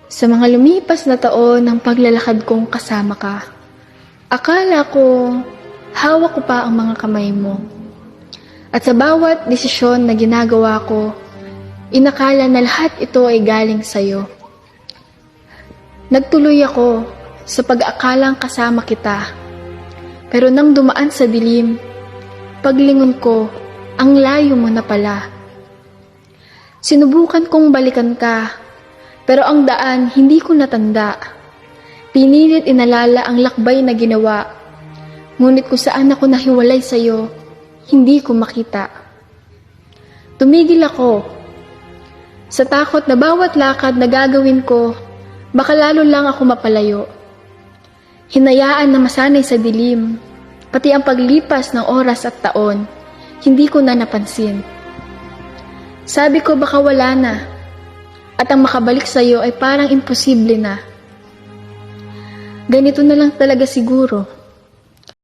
Sa mga lumipas na taon ng paglalakad kong kasama ka, akala ko hawak ko pa ang mga kamay mo. At sa bawat desisyon na ginagawa ko, inakala na lahat ito ay galing sa'yo. Nagtuloy ako sa pag-aakalang kasama kita. Pero nang dumaan sa dilim, paglingon ko, ang layo mo na pala. Sinubukan kong balikan ka, pero ang daan hindi ko natanda. Pinilit inalala ang lakbay na ginawa, ngunit kung saan ako nahiwalay sa'yo, hindi ko makita. Tumigil ako, sa takot na bawat lakad na gagawin ko, baka lalo lang ako mapalayo. Hinayaan na masanay sa dilim, pati ang paglipas ng oras at taon, hindi ko na napansin. Sabi ko baka wala na, at ang makabalik sa'yo ay parang imposible na. Ganito na lang talaga siguro.